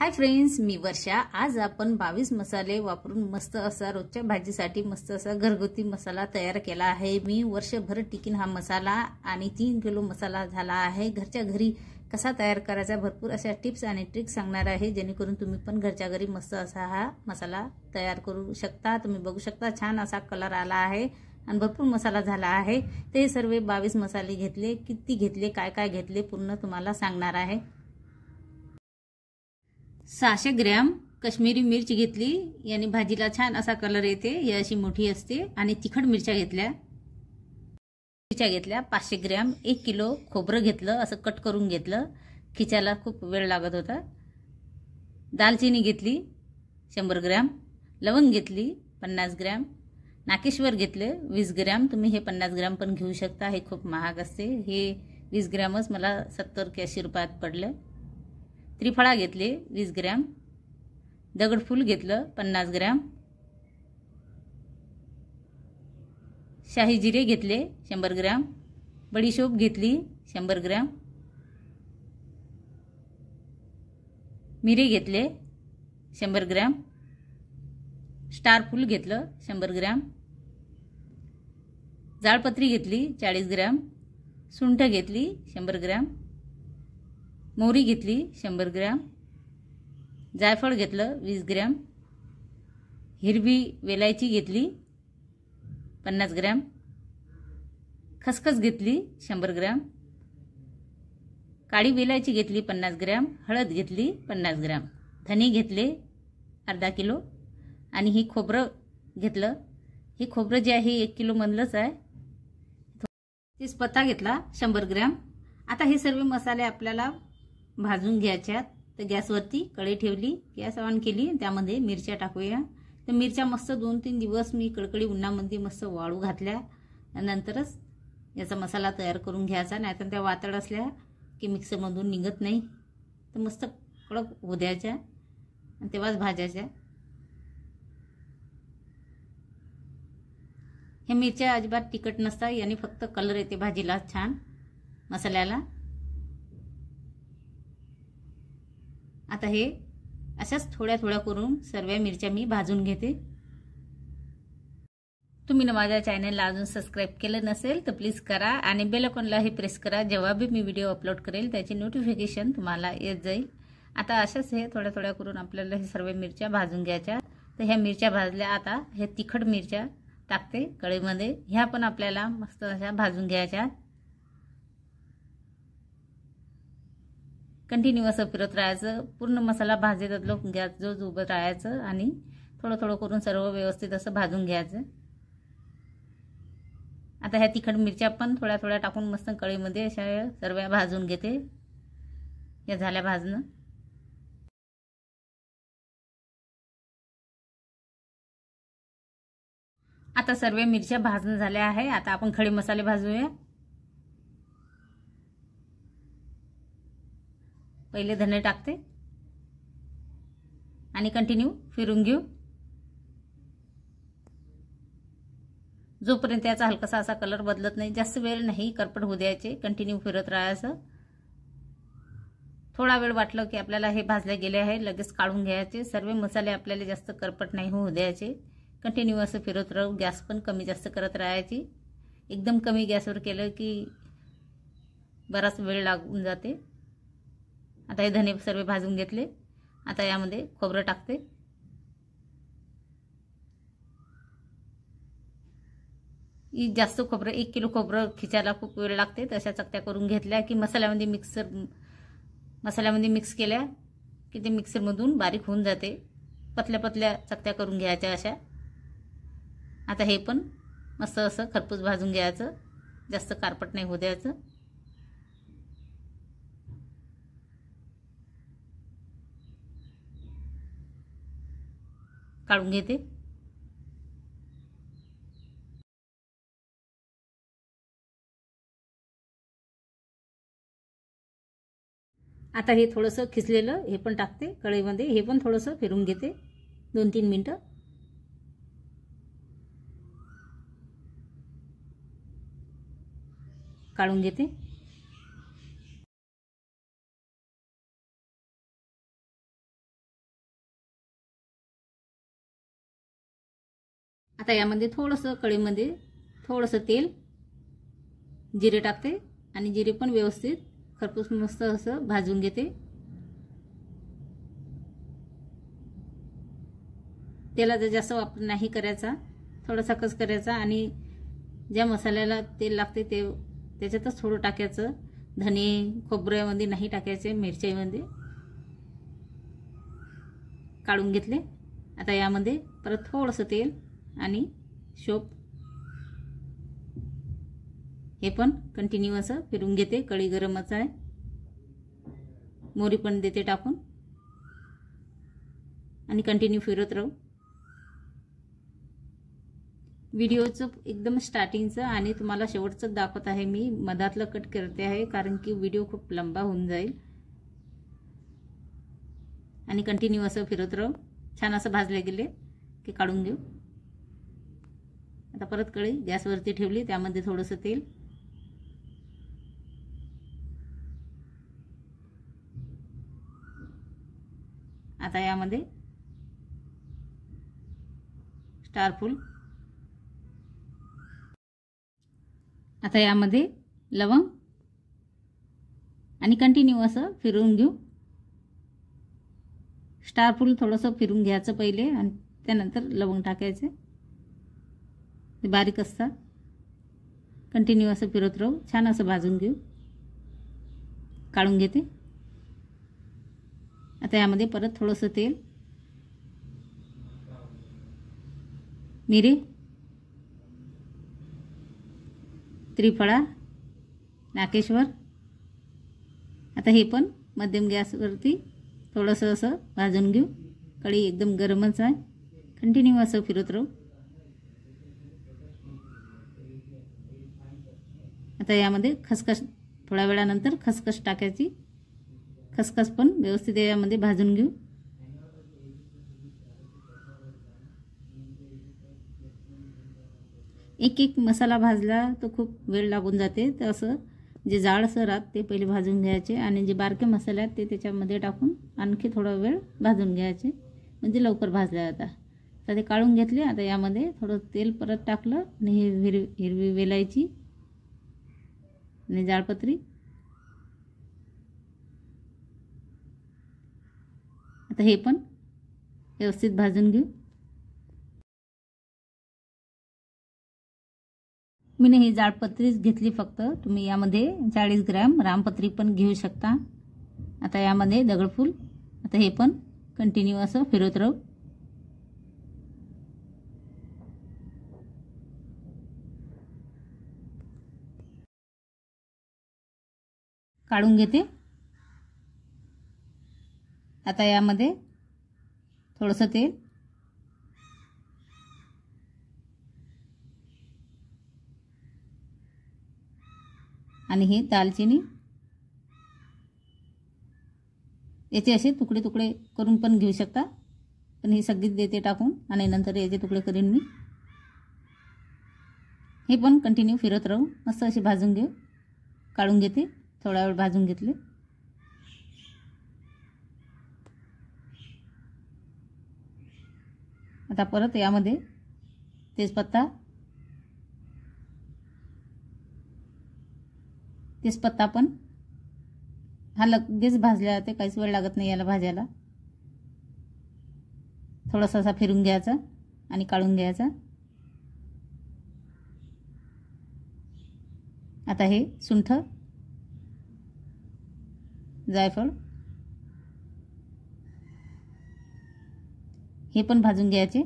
Hi friends, मी वर्षा। आज आपण 22 मसाले वापरून मस्त असा रोजच्या भाजीसाठी मस्त असा घरगुती मसाला तयार केला आहे। मी वर्षभर टिकीन हा मसाला आणि 3 किलो मसाला झाला आहे। घरच्या घरी कसा तयार करायचा भरपूर अशा टिप्स आणि ट्रिक्स सांगणार आहे, जेणेकरून तुम्ही पण घरच्या घरी मस्त असा हा मसाला तयार करू शकता। तुम्ही बघू शकता छान असा कलर आला आहे आणि भरपूर मसाला झाला आहे। ते सर्व 22 मसाले घेतले, किती घेतले, काय काय घेतले पूर्ण तुम्हाला सांगणार आहे। 600 ग्रॅम काश्मीरी मिरची घेतली, यानी भाजीला छान असा कलर येते। ही अशी मोठी असते। आणि तिखट मिरच्या घेतल्या 500 ग्रॅम। 1 किलो खोबरं घेतलं, असं कट करून घेतलं, खिचायला खूप वेळ लागत होता। दालचिनी घेतली 100 ग्रॅम। लवंग घेतली 50 ग्रॅम। नाकेश्वर घेतले 20 ग्रॅम। तुम्ही हे 50 ग्रॅम पण घेऊ शकता, हे खूप महाग असते। हे 20 ग्रॅमच मला 70-80 रुपयात पडले। त्रिफळा घेतले 20 ग्रॅम। दगडफूल घेतलं 50 ग्रॅम। शाही जिरे घेतले 100 ग्रॅम। बडीशोप घेतली 100 ग्रॅम। मिरे घेतले 100 ग्रॅम। स्टार फूल घेतलं 100 ग्रॅम। जाळपत्री घेतली 40 ग्रॅम। सुंठ घेतली 100 ग्रॅम। मोहरी घेतली 100 ग्रॅम। जायफळ घेतलं 20 ग्रॅम। हिरवी वेलायची घेतली 50 ग्रॅम। खसखस घेतली 100 ग्रॅम। काळी वेलायची घेतली 50 ग्रॅम। हळद घेतली 50 ग्रॅम। धने घेतले अर्धा किलो। आणि ही खोबरं घेतलं। हे खोबरं जे आहे 1 किलो मधलंच आहे। तेजपत्ता घेतला 100 ग्रॅम। आता हे सर्व मसाले आपल्याला भाजून घ्यायच्यात। तर गॅसवरती कढई ठेवली, गॅस ऑन केली, त्यामध्ये मिरच्या टाकूया। तर मिरच्या मस्त 2-3 दिवस मी कडकडी उन्हामध्ये मस्त वाळू घातल्या। नंतरच याचा मसाला तयार करून घ्यायचा, नाहीतर त्या वातड असल्या की मिक्सरमधून निघत नाही। तर मस्त कडक होऊ द्यायच्या आणि तेव्हाच भाजायच्या। हे मिरच्या अजिबात तिखट नसतात, याने फक्त कलर येते भाजीला छान, मसाल्याला। आता हे अशाच थोड्या थोड्या करून सर्व मिरच्या मी भाजून घेते। तुम्ही माझ्या चॅनलला अजून सबस्क्राइब केलं नसेल तर प्लीज करा आणि बेल आयकॉनलाही प्रेस करा। जेव्हा भी मी व्हिडिओ अपलोड करेल त्याची नोटिफिकेशन तुम्हाला येत जाईल। आता अशाच हे थोड्या थोड्या करून आपल्याला हे सर्व मिरच्या भाजून घ्यायच्या। तर ह्या मिरच्या भाजल्या, आता हे तिखट मिरच्या टाकते कढईमध्ये। ह्या पण आपल्याला मस्त अशा भाजून घ्यायच्या। कंटिन्यू असं फिरत राहायचं, पूर्ण मसाला भाजेत लोक गॅस जो उभं राहायचं आणि थोडं थोडं करून सर्व व्यवस्थित असं भाजून घ्यायचं। आता ह्या तिखट मिरच्या पण थोड्या थोड्या टाकून मस्त कढईमध्ये अशा सर्व भाजून घेते। या झाल्या भाजणं। आता सर्व मिरच्या भाजून झाल्या आहे। आता आपण खडे मसाले भाजूया। पहिले धने टाकते आणि कंटिन्यू फिरून घेऊ जोपर्यंत याचा हलकासा असा कलर बदलत नाही। जास्त वेळ नाही करपट होऊ द्यायचे, कंटिन्यू फिरत राहायचं। थोडा वेळ वाटलं की आपल्याला हे भाजले गेले आहे, लगेच काढून घ्यायचे। सर्व मसाले आपल्याला जास्त करपट नाही होऊ द्यायचे। कंटिन्यू असं फिरत राहू, गॅस पण कमी जास्त करत राहायची। एकदम कमी गॅसवर केलं की बराच वेळ लागून जाते। आता हे धने सर्व भाजून घेतले। आता यामध्ये खोबरं टाकते। जास्त खोबरं, 1 किलो खोबरं खिचायला खूप वेळ लागते। तशा चकत्या करून घेतल्या की मसाल्यामध्ये मिक्स केल्या की ते मिक्सरमधून बारीक होऊन जाते। पतल्या पतल्या चकत्या करून घ्यायच्या अशा। आता हे पण मस्त असं खरपूस भाजून घ्यायचं, जास्त कारपट नाही होऊ द्यायचं। काढून घेते। आता हे थोडंसं खिसलेलं हे पण टाकते कढईमध्ये। हे पण थोडंसं फिरून घेते 2-3 मिनिटं। काढून घेते। आता यामध्ये थोडंसं कढईमध्ये थोडंसं तेल, जिरे टाकते आणि जिरे पण व्यवस्थित खरपूस मस्त असं भाजून घेते। तेलाचा जास्त वापर नाही करायचा, थोडासा कस करायचा आणि ज्या मसाल्याला तेल लागते ते त्याच्यातच थोडं टाकायचं। धने खोबऱ्यामध्ये नाही टाकायचे, मिरच्यामध्ये काढून घेतले। आता यामध्ये परत थोडंसं तेल आणि शोप हे पण कंटिन्यू असं फिरून घेते। कढई गरमच आहे, मोहरी पण देते टाकून आणि कंटिन्यू फिरत राहू। व्हिडिओचं एकदम स्टार्टिंगचं आणि तुम्हाला शेवटचं दाखवत आहे मी, मधातलं कट करते आहे कारण की व्हिडिओ खूप लंबा होऊन जाईल। आणि कंटिन्यू असं फिरत राहू। छान असं भाजले गेले की काढून घेऊ। आता परत कढई गॅसवरती ठेवली, त्यामध्ये थोडंसं तेल, आता यामध्ये स्टार फूल, आता यामध्ये लवंग आणि कंटिन्यू असं फिरवून घेऊ। स्टार फूल थोडंसं फिरून घ्यायचं पहिले आणि त्यानंतर लवंग टाकायचे, ते बारीक असतात। कंटिन्यू असं फिरत राहू, छान असं भाजून घेऊ, काढून घेते। आता यामध्ये परत थोडंसं तेल, मिरी, त्रिफळा, नाकेश्वर, आता हे पण मध्यम गॅसवरती थोडंसं असं भाजून घेऊ। कढई एकदम गरमच आहे, कंटिन्यू असं फिरत राहू। आता यामध्ये खसखस, थोड्या वेळानंतर खसखस टाकायची, खसखस पण व्यवस्थित यामध्ये भाजून घेऊ। एक एक मसाला भाजला तो खूप वेळ लागून जाते, तर असं जे जाडसर राहत ते पहिले भाजून घ्यायचे आणि जे बारके मसाले आहेत ते त्याच्यामध्ये टाकून आणखी थोडा वेळ भाजून घ्यायचे, म्हणजे लवकर भाजले जातात। तर ते काढून घेतले। आता यामध्ये थोडं तेल परत टाकलं आणि हिरवी वेलायची आणि जाळपत्री, आता हे पण व्यवस्थित भाजून घेऊ। मी ही जाळपत्रीच घेतली फक्त, तुम्ही यामध्ये 40 ग्रॅम रामपत्री पण घेऊ शकता। आता यामध्ये दगडफूल, आता हे पण कंटिन्यू असं फिरत राहू। काढून घेते। आता यामध्ये थोडंसं तेल, आणि हे दालचिनी, याचे असे तुकडे तुकडे करून पण घेऊ शकता, पण ही सगळीच देते टाकून आणि नंतर याचे तुकडे करीन मी। हे पण कंटिन्यू फिरत राहू, मस्त असे भाजून घेऊ। काढून घेते, थोडा वेळ भाजून घेतले। आता परत यामध्ये तेजपत्ता पण हा लगेच भाजला जाते, काहीच वेळ लागत नाही याला भाजायला। थोडासा असा फिरून घ्यायचा आणि काढून घ्यायचा। आता हे सुंठ, जायफळ हे पण भाजून घ्यायचे।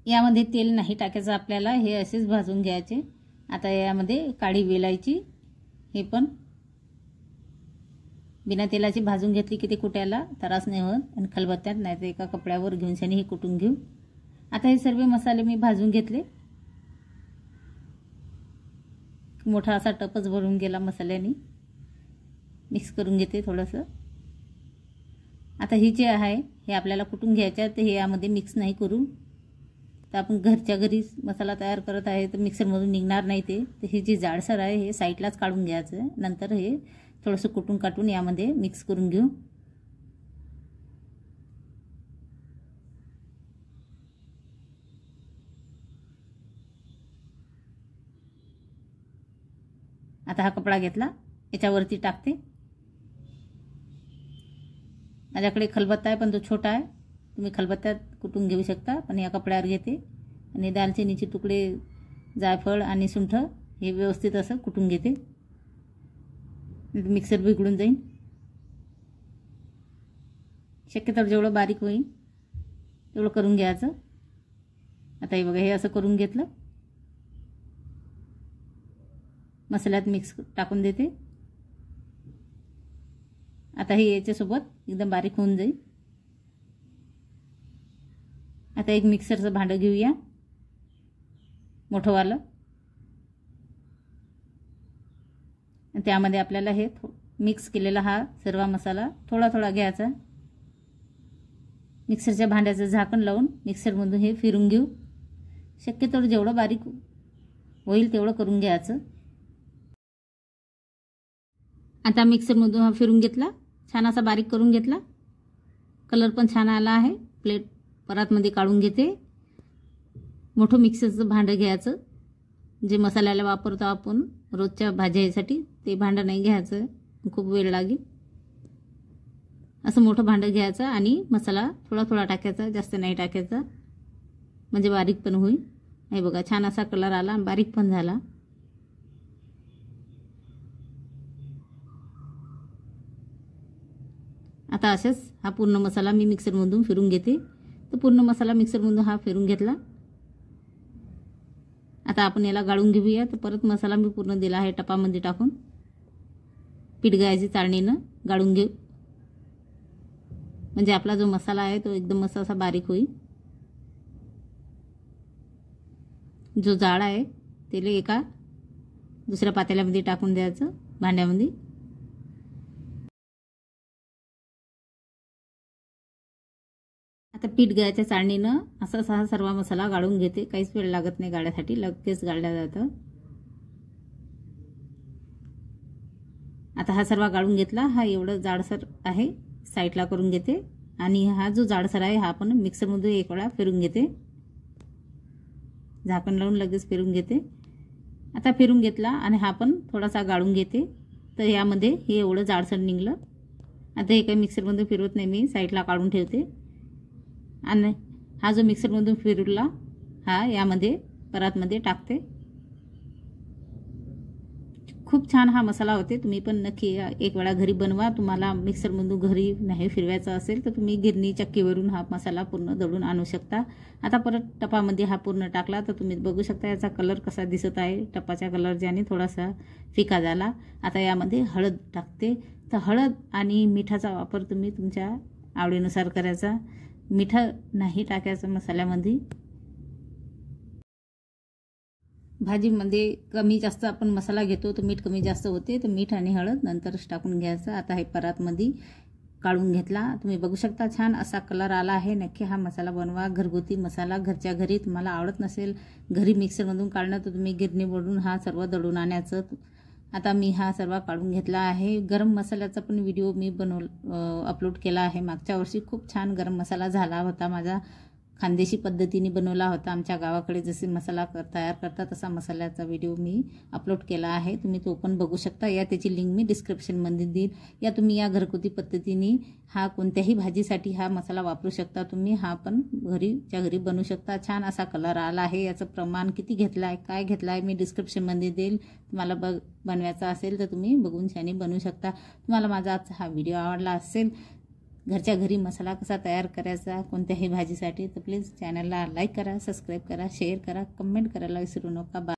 यामध्ये तेल नाही टाकायचं आपल्याला, हे असेच भाजून घ्यायचे। आता यामध्ये काळी वेलायची, हे पण बिना तेलाची भाजून घेतली की ते कुटायला त्रास नाही होत आणि खलबत्त्यात नाही तर एका कपड्यावर घेऊन हे कुटून घेऊ। आता हे सर्व मसाले मी भाजून घेतले, मोठा असा टपच भरून गेला मसाल्याने। मिक्स करून घेते थोडंसं। आता ही जे आहे हे आपल्याला कुटून घ्यायचं, तर हे यामध्ये मिक्स नाही करू, तर आपण घरच्या घरी मसाला तयार करत आहे तर मिक्सरमधून निघणार नाही ते, तर हे जे जाडसर आहे हे साईडलाच काढून घ्यायचं। नंतर हे थोडंसं कुटून काटून यामध्ये मिक्स करून घेऊ। आता हा कपडा घेतला, याच्यावरती टाकते. माझ्याकडे खलबत्ता आहे पण तो छोटा आहे, तुम्ही खलबत्त्यात कुटून घेऊ शकता, पण या कपड्यावर घेते आणि दालचिनीचे तुकडे, जायफळ आणि सुंठ हे व्यवस्थित असं कुटून घेते. मिक्सर बिघडून जाईल. शक्यतो जेवढं बारीक होईल तेवढं करून घ्यायचं. आता हे बघा, हे असं करून घेतलं, मसाल्यात मिक्स टाकून देते. आता हे याच्यासोबत एकदम बारीक होऊन जाईल. आता एक मिक्सरचं भांडं घेऊया, मोठंवालं. त्यामध्ये आपल्याला हे मिक्स केलेला हा सर्व मसाला थोडा थोडा घ्यायचा. मिक्सरच्या भांड्याचं झाकण लावून मिक्सरमधून हे फिरून घेऊ. शक्यतो जेवढं बारीक होईल तेवढं करून घ्यायचं. आता मिक्सरमधून हा फिरून घेतला, छान असा बारीक करून घेतला. कलर पण छान आला आहे. प्लेट परातमध्ये काढून घेते. मोठं मिक्सरचं भांडं घ्यायचं, जे मसाल्याला वापरतो आपण रोजच्या भाज्यासाठी, ते भांडं नाही घ्यायचं, खूप वेळ लागेल. असं मोठं भांडं घ्यायचं आणि मसाला थोडा थोडा टाकायचा, जास्त नाही टाकायचा, म्हणजे बारीक पण होईल. हे बघा, छान असा कलर आला आणि बारीक पण झाला. आता असेच हा पूर्ण मसाला मी मिक्सरमधून फिरून घेते. तर पूर्ण मसाला मिक्सरमधून हा फिरून घेतला. आता आपण याला गाळून घेऊया. तर परत मसाला मी पूर्ण दिला आहे टपामध्ये टाकून. पीठ गाळायची चाळणीनं गाळून घेऊ, म्हणजे आपला जो मसाला आहे तो एकदम असा बारीक होईल. जो जाड आहे त्याला एका दुसऱ्या पातेल्यामध्ये टाकून द्यायचं, भांड्यामध्ये. आता पीठ गाळायच्या चाळणीनं असा हा सर्व मसाला गाळून घेते. काहीच वेळ लागत नाही गाळण्यासाठी, लगेच गाळल्या जातं. आता हा सर्व गाळून घेतला. हा एवढं जाडसर आहे, साईडला करून घेते. आणि हा जो जाडसर आहे हा आपण मिक्सरमध्ये एक वेळा फिरून घेते. झाकण लावून लगेच फिरून घेते. आता फिरून घेतला आणि हा पण थोडासा गाळून घेते. तर यामध्ये हे एवढं जाडसर निघलं. आता हे काही मिक्सरमधून फिरवत नाही मी, साईडला काढून ठेवते. आणि हा जो मिक्सरमधून फिरवला हा यामध्ये परातमध्ये टाकते. खूप छान हा मसाला होते. तुम्ही पण नक्की एक वेळा घरी बनवा. तुम्हाला मिक्सरमधून घरी नाही फिरवायचा असेल तर तुम्ही गिरणी चक्कीवरून हा मसाला पूर्ण दळून आणू शकता. आता परत टपामध्ये हा पूर्ण टाकला तर तुम्ही बघू शकता याचा कलर कसा दिसत आहे. टपाच्या कलर ज्याने थोडासा फिका झाला. आता यामध्ये हळद टाकते. तर हळद आणि मिठाचा वापर तुम्ही तुमच्या आवडीनुसार करायचा. मीठ नाही टाकायचं मसाल्यामध्ये. भाजीमध्ये कमी जास्त आपण मसाला घेतो तर मीठ कमी जास्त होते. तर मीठ आणि हळद नंतरच टाकून घ्यायचं. आता हे परातमध्ये काढून घेतला. तुम्ही बघू शकता छान असा कलर आला आहे. नक्की हा मसाला बनवा. घरगुती मसाला घरच्या घरी. तुम्हाला आवडत नसेल घरी मिक्सरमधून काढणं तर तुम्ही गिरणीवरून हा सर्व दळून आणायचं. आता मी हा सर्व काढून घेतला आहे. गरम मसाल्याचा पण व्हिडिओ मी अपलोड केला आहे. मागच्या वर्षी खूप छान गरम मसाला झाला होता माझा. खानदेशी पद्धतीने बनवला होता. आमच्या गावाकडे जसे मसाला तयार करतात तसा मसाल्याचा व्हिडिओ मी अपलोड केला आहे. तुम्ही तो पण बघू शकता. या त्याची लिंक मी डिस्क्रिप्शनमध्ये देईन. या तुम्ही या घरगुती पद्धतीने हा कोणत्याही भाजीसाठी हा मसाला वापरू शकता. तुम्ही हा पण घरीच्या घरी बनवू शकता. छान असा कलर आला आहे. याचं प्रमाण किती घेतलं आहे, काय घेतलं आहे मी डिस्क्रिप्शनमध्ये देईल. तुम्हाला बनवायचा असेल तर तुम्ही बघून छान बनवू शकता. तुम्हाला माझा आजचा हा व्हिडिओ आवडला असेल, घरच्या घरी मसाला कसा तयार करायचा कोणत्याही भाजीसाठी, तर प्लीज चॅनलला लाईक करा, सबस्क्राईब करा, शेअर करा, कमेंट करायला विसरू नका.